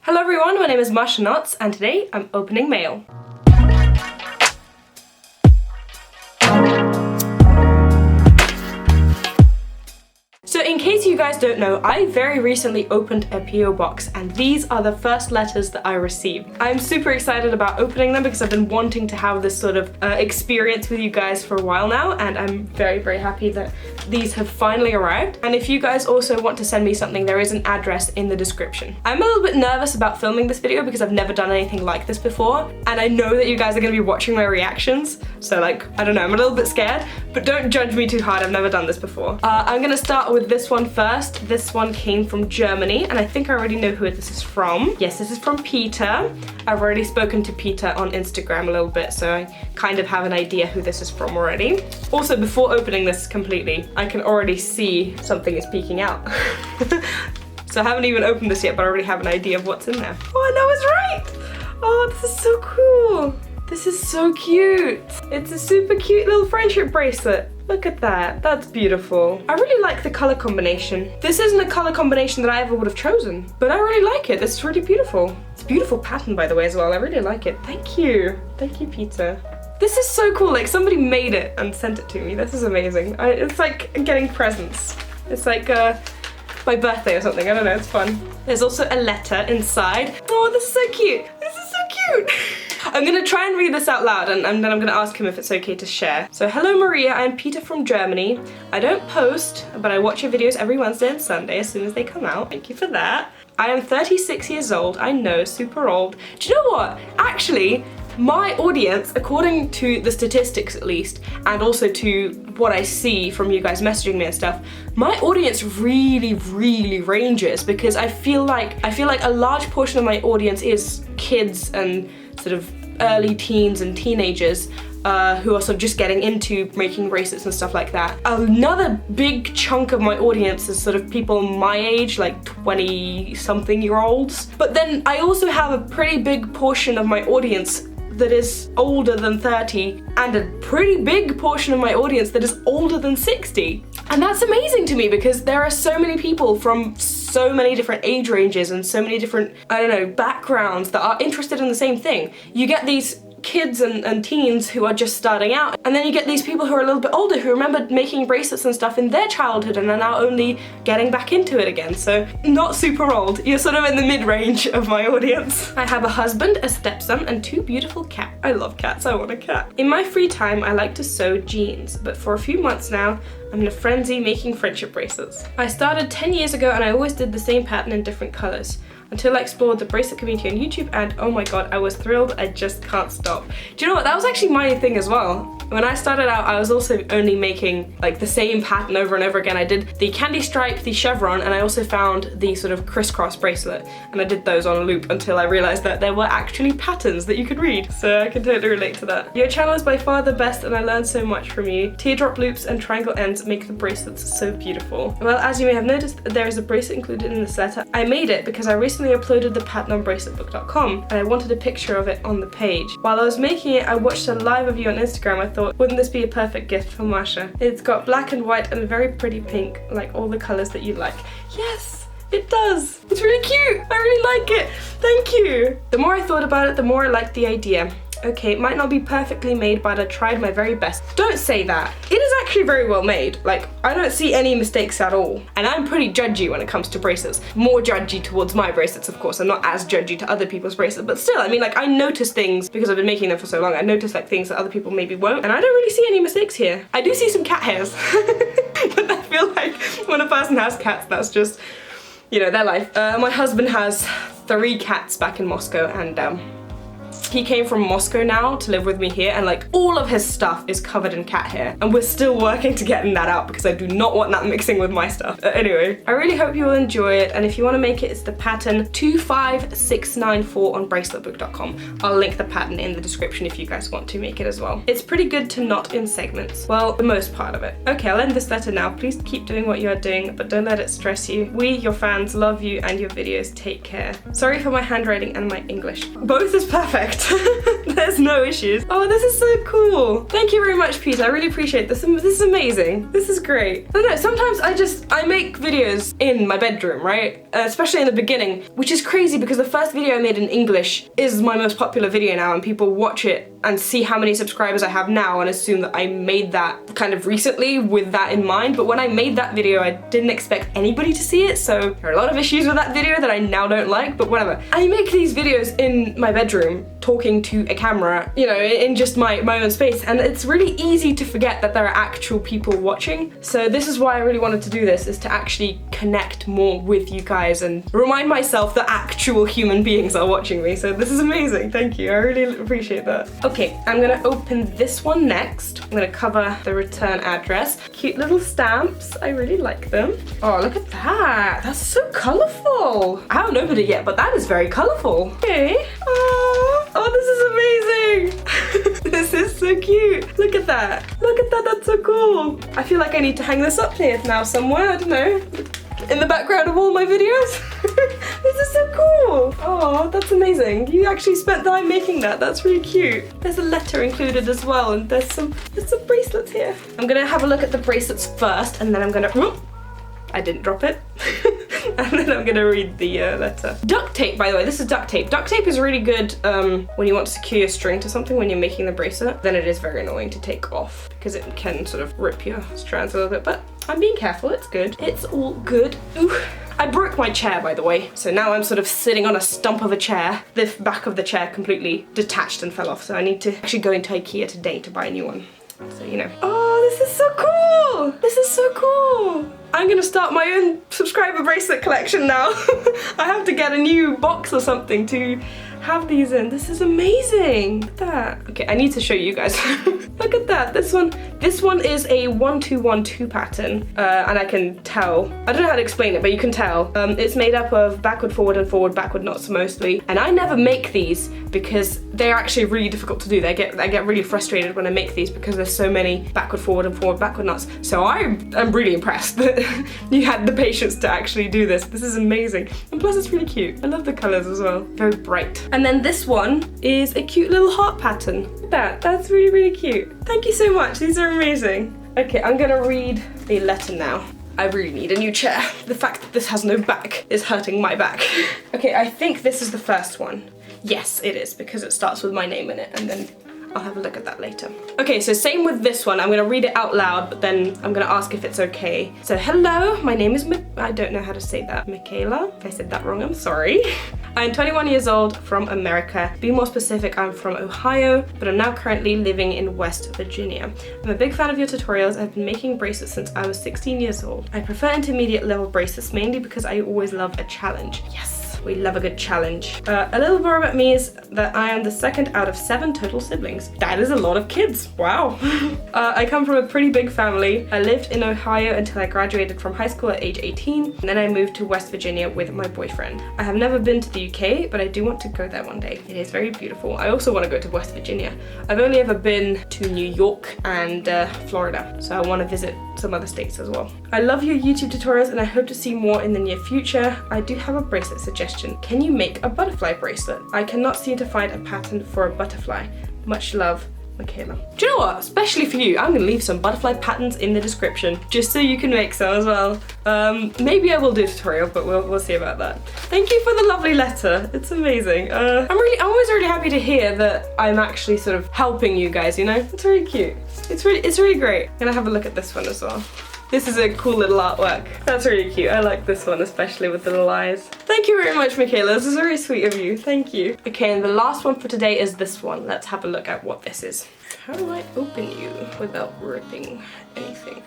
Hello everyone, my name is Masha and today I'm opening mail. So in case you guys don't know, I very recently opened a PO box and these are the first letters that I received. I'm super excited about opening them because I've been wanting to have this sort of experience with you guys for a while now, and I'm very happy that these have finally arrived. And if you guys also want to send me something, there is an address in the description. I'm a little bit nervous about filming this video because I've never done anything like this before, and I know that you guys are going to be watching my reactions, so like, I don't know, I'm a little bit scared, but don't judge me too hard, I've never done this before. I'm gonna start with this one first. This one came from Germany, and I think I already know who this is from. Yes, this is from Peter. I've already spoken to Peter on Instagram a little bit, so I kind of have an idea who this is from already. Also, before opening this completely, I can already see something is peeking out. So I haven't even opened this yet, but I already have an idea of what's in there. Oh, I know it's right! Oh, this is so cool! This is so cute! It's a super cute little friendship bracelet. Look at that, that's beautiful. I really like the color combination. This isn't a color combination that I ever would have chosen, but I really like it. This is really beautiful. It's a beautiful pattern, by the way, as well. I really like it. Thank you, Peter. This is so cool, like somebody made it and sent it to me. This is amazing. It's like getting presents. It's like my birthday or something, I don't know, it's fun. There's also a letter inside. Oh, this is so cute. This is so cute. I'm gonna try and read this out loud and then I'm gonna ask him if it's okay to share. So, hello Maria, I'm Peter from Germany. I don't post, but I watch your videos every Wednesday and Sunday as soon as they come out. Thank you for that. I am 36 years old. I know, super old. Do you know what? Actually, my audience, according to the statistics at least, and also to what I see from you guys messaging me and stuff, my audience really ranges, because I feel like a large portion of my audience is kids and sort of early teens and teenagers who are sort of just getting into making bracelets and stuff like that. Another big chunk of my audience is sort of people my age, like 20-something-year-olds. But then I also have a pretty big portion of my audience that is older than 30, and a pretty big portion of my audience that is older than 60. And that's amazing to me because there are so many people from so many different age ranges and so many different, I don't know, backgrounds that are interested in the same thing. You get these kids and teens who are just starting out, and then you get these people who are a little bit older who remember making bracelets and stuff in their childhood and are now only getting back into it again. So not super old, you're sort of in the mid-range of my audience. I have a husband, a stepson, and 2 beautiful cats. I love cats, I want a cat. In my free time I like to sew jeans, but for a few months now I'm in a frenzy making friendship bracelets. I started 10 years ago and I always did the same pattern in different colors, until I explored the bracelet community on YouTube, and oh my god, I was thrilled. I just can't stop. Do you know what? That was actually my thing as well. When I started out, I was also only making like the same pattern over and over again. I did the candy stripe, the chevron, and I also found the sort of crisscross bracelet, and I did those on a loop until I realized that there were actually patterns that you could read. So I can totally relate to that. Your channel is by far the best and I learned so much from you. Teardrop loops and triangle ends make the bracelets so beautiful. Well, as you may have noticed, there is a bracelet included in this letter. I made it because I recently uploaded the pattern on braceletbook.com and I wanted a picture of it on the page. While I was making it, I watched a live of you on Instagram. I thought, wouldn't this be a perfect gift for Masha? It's got black and white and a very pretty pink, like all the colors that you like. Yes, it does. It's really cute. I really like it. Thank you. The more I thought about it, the more I liked the idea. Okay, it might not be perfectly made, but I tried my very best. Don't say that. It is actually very well made. Like, I don't see any mistakes at all. And I'm pretty judgy when it comes to bracelets. More judgy towards my bracelets, of course. I'm not as judgy to other people's bracelets, but still, I mean, like, I notice things because I've been making them for so long. I notice like things that other people maybe won't, and I don't really see any mistakes here. I do see some cat hairs, but I feel like when a person has cats, that's just, you know, their life. My husband has 3 cats back in Moscow, and he came from Moscow now to live with me here, and like all of his stuff is covered in cat hair, and we're still working to getting that out because I do not want that mixing with my stuff. Anyway, I really hope you will enjoy it, and if you want to make it, it's the pattern 25694 on bracelетbook.com. I'll link the pattern in the description if you guys want to make it as well. It's pretty good to knot in segments. Well, the most part of it. Okay, I'll end this letter now. Please keep doing what you are doing, but don't let it stress you. We, your fans, love you and your videos. Take care. Sorry for my handwriting and my English. Both is perfect. perfect. There's no issues. Oh, this is so cool. Thank you very much, Peter. I really appreciate this. This is amazing. This is great. I don't know, sometimes I make videos in my bedroom, right? Especially in the beginning, which is crazy because the first video I made in English is my most popular video now, and people watch it and see how many subscribers I have now and assume that I made that kind of recently with that in mind. But when I made that video, I didn't expect anybody to see it, so there are a lot of issues with that video that I now don't like, but whatever. I make these videos in my bedroom, talking to a camera, you know, in just my own space, and it's really easy to forget that there are actual people watching. So this is why I really wanted to do this, is to actually connect more with you guys and remind myself that actual human beings are watching me. So this is amazing, thank you, I really appreciate that. Okay, I'm gonna open this one next. I'm gonna cover the return address. Cute little stamps, I really like them. Oh, look at that, that's so colorful. I haven't opened it yet, but that is very colorful. Okay, oh, this is amazing. This is so cute. Look at that. Look at that, that's so cool. I feel like I need to hang this up here now somewhere, I don't know. In the background of all my videos. This is so cool. Oh, that's amazing. You actually spent time making that. That's really cute. There's a letter included as well, and there's some bracelets here. I'm gonna have a look at the bracelets first, and then I'm gonna, I didn't drop it. And then I'm gonna read the letter. Duct tape, by the way, this is duct tape. Duct tape is really good when you want to secure your string to something when you're making the bracelet. Then it is very annoying to take off because it can sort of rip your strands a little bit, but I'm being careful, it's good. It's all good. Ooh. I broke my chair, by the way, so now I'm sort of sitting on a stump of a chair. The back of the chair completely detached and fell off, so I need to actually go into IKEA today to buy a new one. So, you know. Oh, this is so cool! This is so cool! I'm gonna start my own subscriber bracelet collection now. I have to get a new box or something to have these in. This is amazing. Look at that. Okay, I need to show you guys. Look at that. This one is a 1-2-1-2 pattern, and I can tell. I don't know how to explain it, but you can tell. It's made up of backward, forward, and forward, backward knots mostly. And I never make these because they're actually really difficult to do. I get really frustrated when I make these because there's so many backward, forward, and forward, backward knots. So I'm really impressed that you had the patience to actually do this. This is amazing. And plus it's really cute. I love the colors as well. Very bright. And then this one is a cute little heart pattern. Look at that. That's really, really cute. Thank you so much. These are amazing. Okay, I'm gonna read the letter now. I really need a new chair. The fact that this has no back is hurting my back. Okay, I think this is the first one. Yes, it is, because it starts with my name in it, and then I'll have a look at that later. Okay, so same with this one. I'm gonna read it out loud, but then I'm gonna ask if it's okay. So hello, my name is I don't know how to say that. Michaela. If I said that wrong, I'm sorry. I'm 21 years old from America. To be more specific, I'm from Ohio, but I'm now currently living in West Virginia. I'm a big fan of your tutorials. I've been making bracelets since I was 16 years old. I prefer intermediate level bracelets mainly because I always love a challenge. Yes. We love a good challenge. A little more about me is that I am the second out of 7 total siblings. That is a lot of kids, wow. I come from a pretty big family. I lived in Ohio until I graduated from high school at age 18, and then I moved to West Virginia with my boyfriend. I have never been to the UK, but I do want to go there one day. It is very beautiful. I also want to go to West Virginia. I've only ever been to New York and Florida, so I want to visit some other states as well. I love your YouTube tutorials and I hope to see more in the near future. I do have a bracelet suggestion. Can you make a butterfly bracelet? I cannot seem to find a pattern for a butterfly. Much love, Michaela. Do you know what? Especially for you, I'm gonna leave some butterfly patterns in the description just so you can make some as well. Maybe I will do a tutorial, but we'll see about that. Thank you for the lovely letter. It's amazing. I'm always really happy to hear that I'm actually sort of helping you guys, you know? It's really cute. It's really great. I'm gonna have a look at this one as well. This is a cool little artwork. That's really cute. I like this one, especially with the little eyes. Thank you very much, Michaela. This is very sweet of you. Thank you. Okay, and the last one for today is this one. Let's have a look at what this is. How do I open you without ripping anything?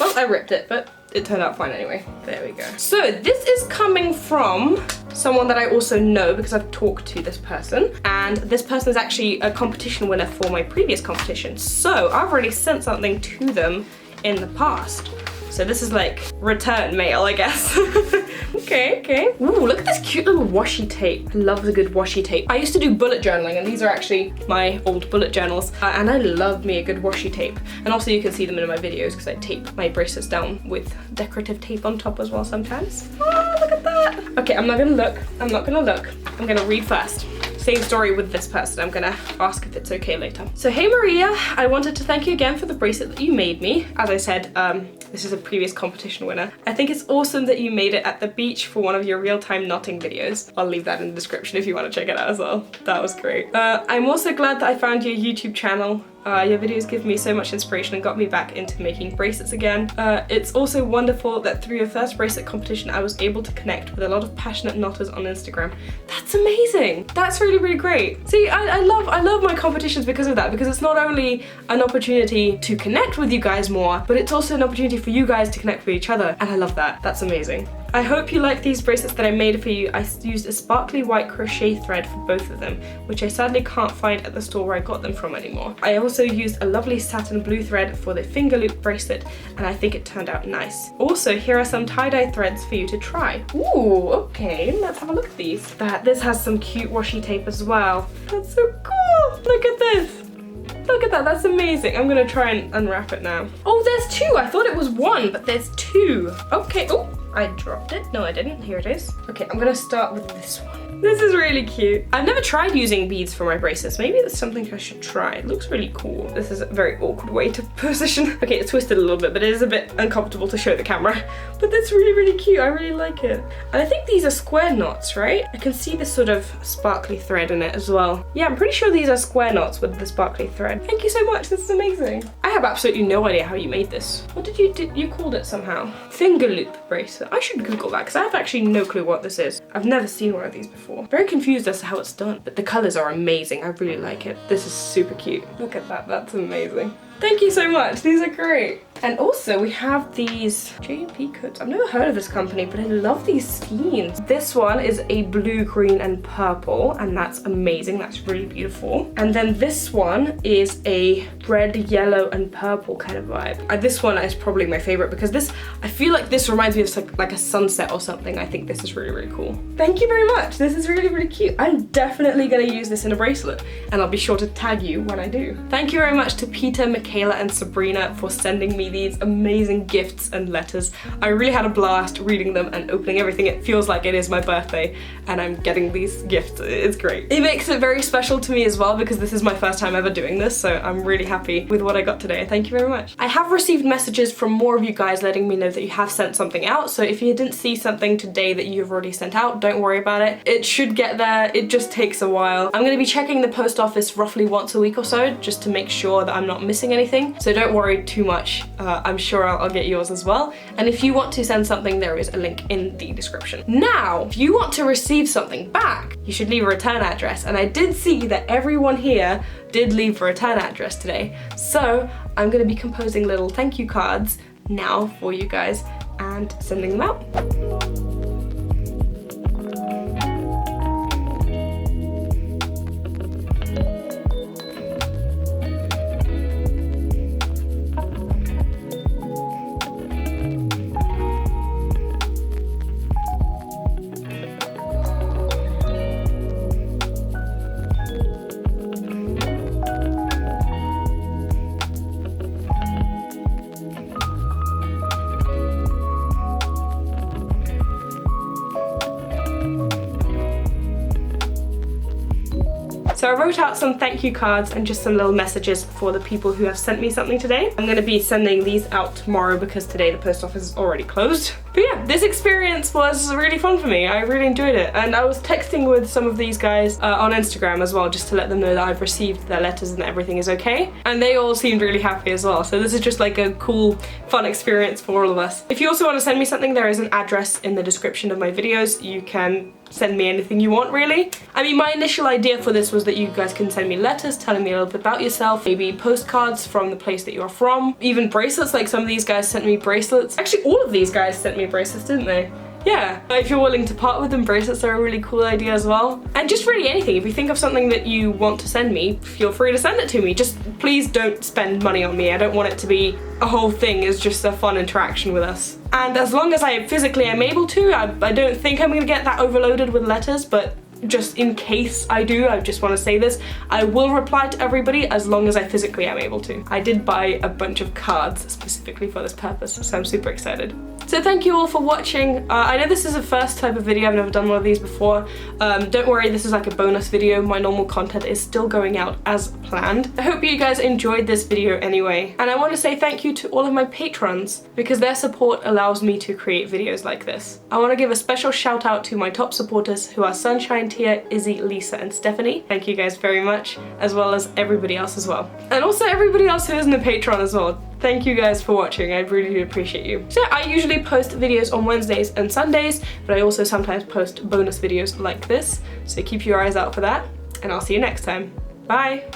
Well, I ripped it, but it turned out fine anyway. There we go. So this is coming from someone that I also know because I've talked to this person, and this person is actually a competition winner for my previous competition. So I've already sent something to them in the past. So this is like return mail, I guess. Okay. Ooh, look at this cute little washi tape. I love the good washi tape. I used to do bullet journaling, and these are actually my old bullet journals. And I love me a good washi tape. And also you can see them in my videos because I tape my bracelets down with decorative tape on top as well sometimes. Oh, look at that. Okay, I'm not gonna look. I'm gonna read first. Same story with this person. I'm gonna ask if it's okay later. So hey Maria, I wanted to thank you again for the bracelet that you made me. As I said, this is a previous competition winner. I think it's awesome that you made it at the beach for one of your real-time knotting videos. I'll leave that in the description if you want to check it out as well. That was great. I'm also glad that I found your YouTube channel. Your videos give me so much inspiration and got me back into making bracelets again. It's also wonderful that through your first bracelet competition I was able to connect with a lot of passionate knotters on Instagram. That's amazing! That's really, really great. See, I love my competitions because of that, because it's not only an opportunity to connect with you guys more, but it's also an opportunity for you guys to connect with each other, and I love that. That's amazing. I hope you like these bracelets that I made for you. I used a sparkly white crochet thread for both of them, which I sadly can't find at the store where I got them from anymore. I also used a lovely satin blue thread for the finger loop bracelet, and I think it turned out nice. Also, here are some tie-dye threads for you to try. Ooh, okay, let's have a look at these. This has some cute washi tape as well. That's so cool! Look at this! Look at that, that's amazing. I'm gonna try and unwrap it now. Oh, there's two! I thought it was one, but there's two. Okay, oh, I dropped it. No, I didn't. Here it is. Okay, I'm gonna start with this one. This is really cute. I've never tried using beads for my bracelets. Maybe that's something I should try. It looks really cool. This is a very awkward way to position. Okay, it's twisted a little bit, but it is a bit uncomfortable to show the camera. But that's really, really cute. I really like it. And I think these are square knots, right? I can see this sort of sparkly thread in it as well. Yeah, I'm pretty sure these are square knots with the sparkly thread. Thank you so much. This is amazing. I have absolutely no idea how you made this. What did you called it somehow? Finger loop bracelet. I should Google that because I have actually no clue what this is. I've never seen one of these before. Very confused as to how it's done, but the colors are amazing. I really like it. This is super cute. Look at that, that's amazing. Thank you so much, these are great. And also we have these J&P coats. I've never heard of this company, but I love these skeins. This one is a blue, green, and purple, and that's amazing. That's really beautiful. And then this one is a red, yellow, and purple kind of vibe. This one is probably my favorite because I feel like this reminds me of like a sunset or something. I think this is really, really cool. Thank you very much. This is really, really cute. I'm definitely gonna use this in a bracelet, and I'll be sure to tag you when I do. Thank you very much to Peter, Michaela, and Sabrina for sending me these amazing gifts and letters. I really had a blast reading them and opening everything. It feels like it is my birthday and I'm getting these gifts. It's great. It makes it very special to me as well because this is my first time ever doing this, so I'm really happy with what I got today. Thank you very much. I have received messages from more of you guys letting me know that you have sent something out, so if you didn't see something today that you've already sent out, don't worry about it. It should get there. It just takes a while. I'm going to be checking the post office roughly once a week or so just to make sure that I'm not missing anything, so don't worry too much. I'm sure I'll get yours as well. And if you want to send something, there is a link in the description. Now, if you want to receive something back, you should leave a return address. And I did see that everyone here did leave a return address today. So I'm gonna be composing little thank you cards now for you guys and sending them out. So I wrote out some thank you cards and just some little messages for the people who have sent me something today. I'm gonna be sending these out tomorrow because today the post office is already closed. But yeah, this experience was really fun for me. I really enjoyed it. And I was texting with some of these guys on Instagram as well, just to let them know that I've received their letters and that everything is okay. And they all seemed really happy as well. So this is just like a cool, fun experience for all of us. If you also want to send me something, there is an address in the description of my videos. You can send me anything you want, really. I mean, my initial idea for this was that you guys can send me letters telling me a little bit about yourself, maybe postcards from the place that you're from, even bracelets, like some of these guys sent me bracelets. Actually, all of these guys sent me bracelets, didn't they? Yeah, if you're willing to part with them, bracelets are a really cool idea as well. And just really anything. If you think of something that you want to send me, feel free to send it to me. Just please don't spend money on me. I don't want it to be a whole thing. It's just a fun interaction with us. And as long as I physically am able to, I don't think I'm gonna get that overloaded with letters, but just in case I do, I just want to say this, I will reply to everybody as long as I physically am able to. I did buy a bunch of cards specifically for this purpose, so I'm super excited. So thank you all for watching. I know this is the first type of video, I've never done one of these before. Don't worry, this is like a bonus video. My normal content is still going out as planned. I hope you guys enjoyed this video anyway. And I want to say thank you to all of my patrons because their support allows me to create videos like this. I want to give a special shout out to my top supporters who are Sunshine, Tia, Izzy, Lisa and Stephanie. Thank you guys very much, as well as everybody else as well. And also everybody else who isn't a patron as well. Thank you guys for watching, I really do appreciate you. So I usually post videos on Wednesdays and Sundays, but I also sometimes post bonus videos like this, so keep your eyes out for that, and I'll see you next time. Bye!